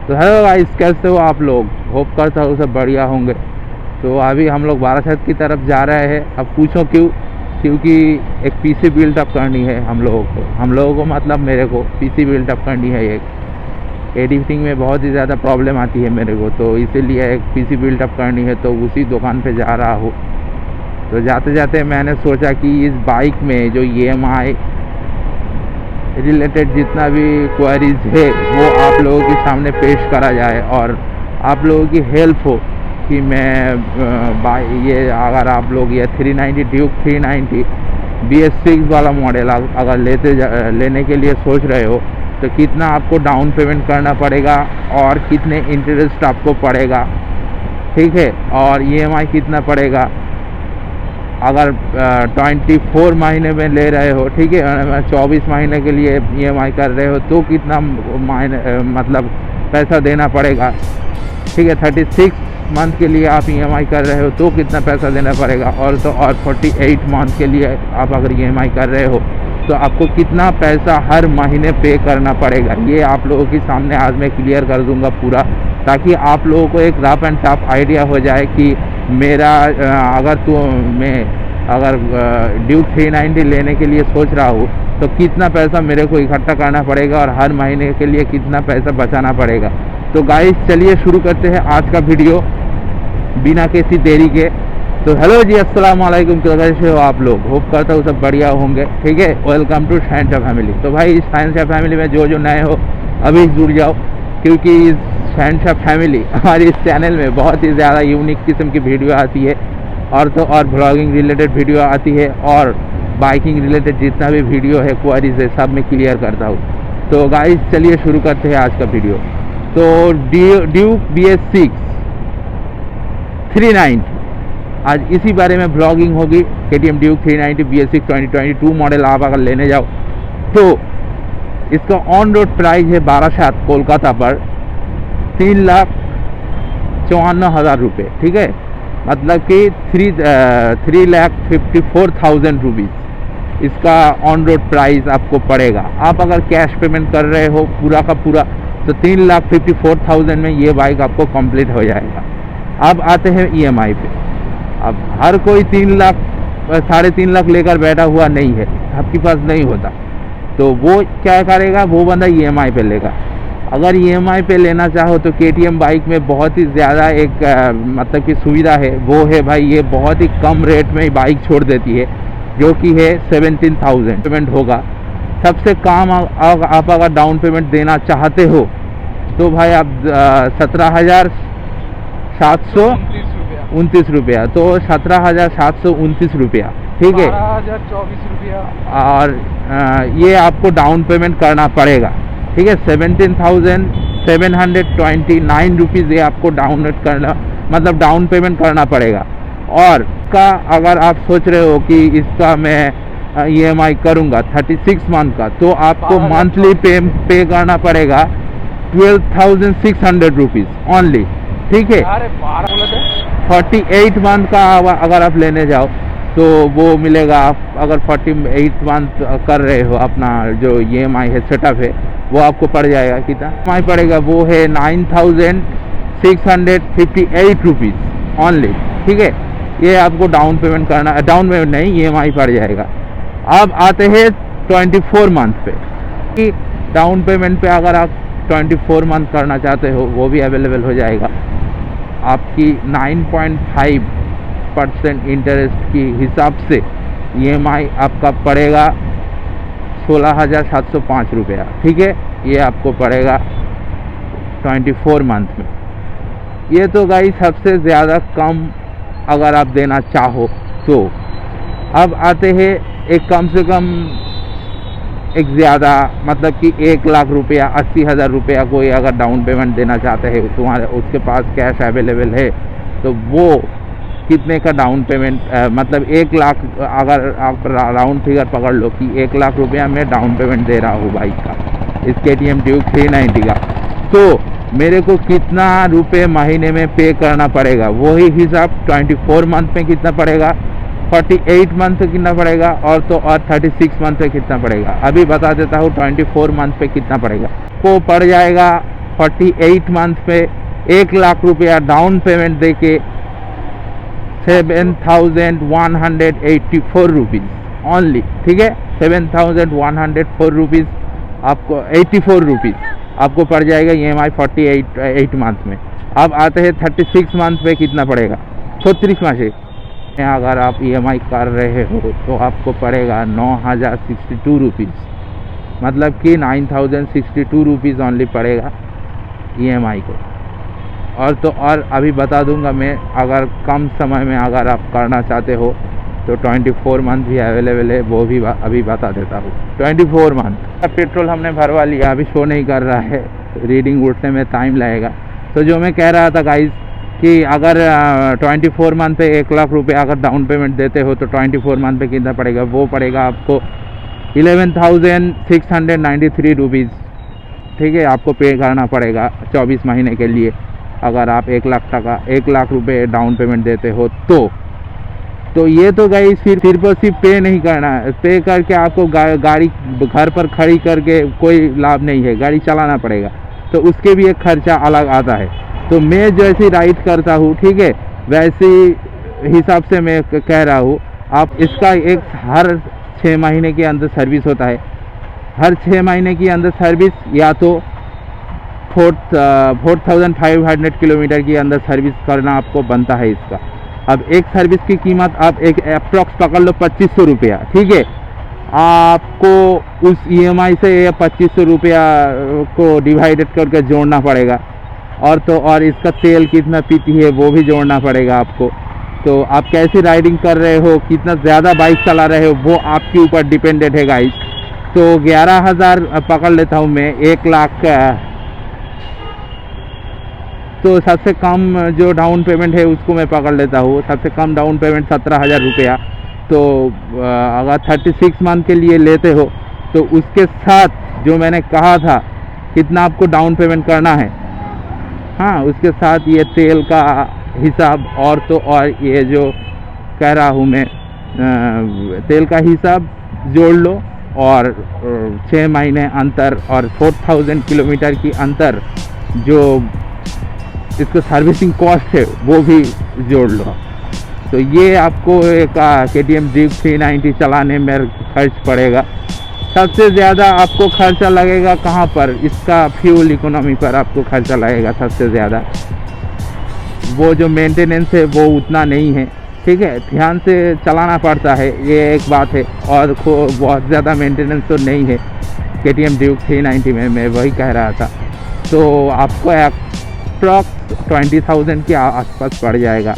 तो hello guys, कैसे हो आप लोग? होप करता हूँ सब बढ़िया होंगे। तो अभी हम लोग बारासात की तरफ जा रहे हैं। अब पूछो क्यों? क्योंकि एक पीसी बिल्ड अप करनी है हम लोगों को मतलब मेरे को पीसी बिल्ड अप करनी है। एक एडिटिंग में बहुत ही ज़्यादा प्रॉब्लम आती है मेरे को, तो इसीलिए एक पीसी बिल्ड अप करनी है। तो उसी दुकान पे जा रहा हूँ। तो जाते जाते मैंने सोचा कि इस बाइक में जो EMI रिलेटेड जितना भी क्वेरीज है वो आप लोगों के सामने पेश करा जाए और आप लोगों की हेल्प हो कि मैं ये अगर आप लोग ये 390 ड्यूक 390 BS6 वाला मॉडल अगर लेने के लिए सोच रहे हो तो कितना आपको डाउन पेमेंट करना पड़ेगा और कितने इंटरेस्ट आपको पड़ेगा, ठीक है, और EMI कितना पड़ेगा। अगर 24 महीने में ले रहे हो, ठीक है, 24 महीने के लिए EMI कर रहे हो तो कितना मतलब पैसा देना पड़ेगा, ठीक है। 36 मंथ के लिए आप EMI कर रहे हो तो कितना पैसा देना पड़ेगा, और 48 मंथ के लिए आप अगर EMI कर रहे हो तो आपको कितना पैसा हर महीने पे करना पड़ेगा। ये आप लोगों के सामने आज मैं क्लियर कर दूंगा पूरा, ताकि आप लोगों को एक रफ एंड टफ आइडिया हो जाए कि मेरा अगर ड्यूक 390 लेने के लिए सोच रहा हूँ तो कितना पैसा मेरे को इकट्ठा करना पड़ेगा और हर महीने के लिए कितना पैसा बचाना पड़ेगा। तो गाइस चलिए शुरू करते हैं आज का वीडियो बिना किसी देरी के। तो हेलो जी, अस्सलाम वालेकुम, कैसे हो आप लोग? होप करता हूँ सब बढ़िया होंगे, ठीक है। वेलकम टू शहनशाह फैमिली। तो भाई इस शहनशाह फैमिली में जो नए हो अभी जुड़ जाओ, क्योंकि इस शहनशाह फैमिली हमारी इस चैनल में बहुत ही ज़्यादा यूनिक किस्म की वीडियो आती है और ब्लॉगिंग रिलेटेड वीडियो आती है और बाइकिंग रिलेटेड जितना भी वीडियो है क्वेरीज है सब मैं क्लियर करता हूँ। तो गाइस चलिए शुरू करते हैं आज का वीडियो। तो ड्यूक BS6 390 आज इसी बारे में ब्लॉगिंग होगी। KTM ड्यूक 390 BS6 2022 मॉडल आप अगर लेने जाओ तो इसका ऑन रोड प्राइस है बारासात कोलकाता पर 3,54,000 रुपये, ठीक है। मतलब कि 3,54,000 रुपीज़ इसका ऑन रोड प्राइस आपको पड़ेगा। आप अगर कैश पेमेंट कर रहे हो पूरा का पूरा तो 3,54,000 में ये बाइक आपको कंप्लीट हो जाएगा। अब आते हैं EMI पे। अब हर कोई 3,00,000 3.5 लाख लेकर बैठा हुआ नहीं है, आपके पास नहीं होता, तो वो क्या करेगा, वो बंदा EMI पे लेगा। अगर EMI पे लेना चाहो तो KTM बाइक में बहुत ही ज़्यादा एक मतलब कि सुविधा है, वो है भाई ये बहुत ही कम रेट में बाइक छोड़ देती है, जो कि है 17,000 पेमेंट होगा। सबसे कम आप अगर डाउन पेमेंट देना चाहते हो तो भाई आप 17,729 रुपया, तो 17,729 रुपया, ठीक है, 12,024 रुपया। और ये आपको डाउन पेमेंट करना पड़ेगा, ठीक है। 17,729 रुपीज़ ये आपको डाउन पेमेंट करना पड़ेगा। और का अगर आप सोच रहे हो कि इसका मैं EMI करूँगा 36 मंथ का, तो आपको मंथली पे करना पड़ेगा 12,600 रुपीज़ ओनली, ठीक है। 48 मंथ का अगर आप लेने जाओ तो वो मिलेगा। आप अगर 48 मंथ कर रहे हो, अपना जो EMI है सेटअप है वो आपको पड़ जाएगा, कितना EMI पड़ेगा, वो है 9,658 रुपीज़ ओनली, ठीक है। ये आपको डाउन पेमेंट नहीं EMI पड़ जाएगा। अब आते हैं 24 मंथ पे कि डाउन पेमेंट पे अगर आप 24 मंथ करना चाहते हो वो भी अवेलेबल हो जाएगा। आपकी 9.5% इंटरेस्ट की हिसाब से EMI आपका पड़ेगा 16,705 रुपया, ठीक है। ये आपको पड़ेगा 24 मंथ में। ये तो गाइस सबसे ज़्यादा कम अगर आप देना चाहो तो। अब आते हैं एक कम से कम एक ज़्यादा, मतलब कि 1,00,000 रुपया 80,000 रुपया कोई अगर डाउन पेमेंट देना चाहते हैं, तुम्हारे उसके पास कैश अवेलेबल है, तो वो कितने का डाउन पेमेंट मतलब 1,00,000 अगर आप राउंड फिगर पकड़ लो कि 1,00,000 रुपया मैं डाउन पेमेंट दे रहा हूँ बाइक का, इस KTM ड्यूक 390 का, तो मेरे को कितना रुपए महीने में पे करना पड़ेगा। वही हिसाब 24 मंथ में कितना पड़ेगा, 48 मंथ पे कितना पड़ेगा, और 36 मंथ पे कितना पड़ेगा। अभी बता देता हूँ 24 मंथ पे कितना पड़ेगा। को पड़ जाएगा 48 मंथ पे 1,00,000 रुपया डाउन पेमेंट दे के 7,184 रुपीज़ ओनली, ठीक है। 7,104 रुपीज़ आपको 84 रुपीज़ आपको पड़ जाएगा EMI 48 मंथ में। अब आते हैं 36 मंथ पे कितना पड़ेगा, 36 मासे अगर आप EMI कर रहे हो तो आपको पड़ेगा 9,062 रुपीज़, मतलब कि 9,062 रुपीज़ ओनली पड़ेगा EMI को। और तो और अभी बता दूंगा मैं, अगर कम समय में अगर आप करना चाहते हो तो 24 मंथ भी अवेलेबल है, वो भी अभी बता देता हूँ। 24 मंथ पेट्रोल हमने भरवा लिया, अभी शो नहीं कर रहा है, रीडिंग उठने में टाइम लगेगा। तो जो मैं कह रहा था गाइस कि अगर 24 मंथ पे 1,00,000 रुपये अगर डाउन पेमेंट देते हो तो 24 मंथ पे कितना पड़ेगा, वो पड़ेगा आपको 11,693 रुपीज़, ठीक है। आपको पे करना पड़ेगा 24 महीने के लिए अगर आप 1,00,000 रुपये डाउन पेमेंट देते हो तो ये तो गाइस सिर्फ और सिर्फ पे नहीं करना है, पे करके आपको गाड़ी घर पर खड़ी करके कोई लाभ नहीं है, गाड़ी चलाना पड़ेगा, तो उसके भी एक खर्चा अलग आता है। तो मैं जैसी राइड करता हूँ, ठीक है, वैसे हिसाब से मैं कह रहा हूँ। आप इसका एक हर 6 महीने के अंदर सर्विस होता है, हर 6 महीने के अंदर सर्विस, या तो 4,500 किलोमीटर के अंदर सर्विस करना आपको बनता है इसका। अब एक सर्विस की कीमत आप एक अप्रॉक्स पकड़ लो 2,500 रुपया, ठीक है। आपको उस EMI से 2,500 रुपया को डिवाइडेड करके जोड़ना पड़ेगा, और तो और इसका तेल कितना पीती है वो भी जोड़ना पड़ेगा आपको। तो आप कैसी राइडिंग कर रहे हो, कितना ज़्यादा बाइक चला रहे हो, वो आपके ऊपर डिपेंडेंट है गाइस। तो 11,000 पकड़ लेता हूँ मैं, 1,00,000 तो सबसे कम जो डाउन पेमेंट है उसको मैं पकड़ लेता हूँ। सबसे कम डाउन पेमेंट 17,000 रुपया। तो अगर 36 मंथ के लिए लेते हो तो उसके साथ जो मैंने कहा था कितना आपको डाउन पेमेंट करना है, हाँ, उसके साथ ये तेल का हिसाब, और तो और ये जो कह रहा हूँ मैं तेल का हिसाब जोड़ लो, और 6 महीने अंतर और 4,000 किलोमीटर की अंतर जो इसका सर्विसिंग कॉस्ट है वो भी जोड़ लो। तो ये आपको एक KTM ड्यूक 390 चलाने में खर्च पड़ेगा। सबसे ज़्यादा आपको खर्चा लगेगा कहाँ पर, इसका फ्यूल इकोनॉमी पर आपको खर्चा लगेगा सबसे ज़्यादा। वो जो मेंटेनेंस है वो उतना नहीं है, ठीक है, ध्यान से चलाना पड़ता है, ये एक बात है। और बहुत ज़्यादा मेंटेनेंस तो नहीं है KTM ड्यूक 390 में, मैं वही कह रहा था। तो आपको अप्रॉक्स 20,000 के आसपास पड़ जाएगा।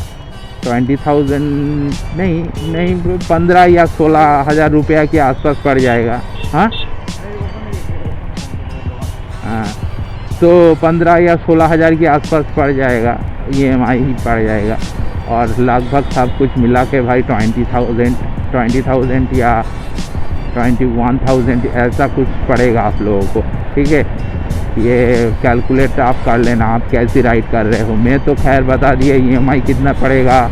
20,000 नहीं 15 या 16,000 रुपया के आसपास पड़ जाएगा। हाँ, तो 15 या 16,000 के आसपास पड़ जाएगा, EMI ही पड़ जाएगा। और लगभग सब कुछ मिला के भाई 20,000 या 21,000 ऐसा कुछ पड़ेगा आप लोगों को, ठीक है। ये कैलकुलेट आप कर लेना आप कैसी राइड कर रहे हो। मैं तो खैर बता दिया EMI कितना पड़ेगा,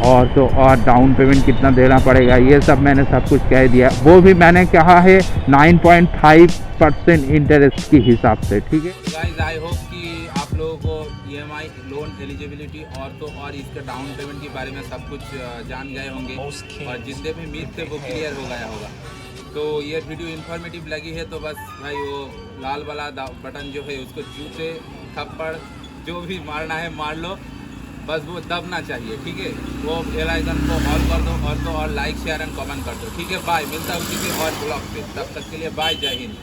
और तो और डाउन पेमेंट कितना देना पड़ेगा, ये सब मैंने सब कुछ कह दिया। वो भी मैंने कहा है 9.5% इंटरेस्ट के हिसाब से, ठीक है गाइस। आई होप कि आप लोगों को EMI लोन एलिजिबिलिटी और तो और इसके डाउन पेमेंट के बारे में सब कुछ जान गए होंगे, और जितने भी मिथ थे वो क्लियर हो गया होगा। तो ये वीडियो इन्फॉर्मेटिव लगी है तो बस भाई वो लाल वाला बटन जो है उसको जूते थप्पड़ जो भी मारना है मार लो, बस वो दबना चाहिए, ठीक है। वो बेल आइकन को ऑल कर दो, और तो और लाइक शेयर एंड कमेंट कर दो, ठीक है। बाय, मिलता हूँ किसी और ब्लॉग पे, तब तक के लिए बाय, जय हिंद।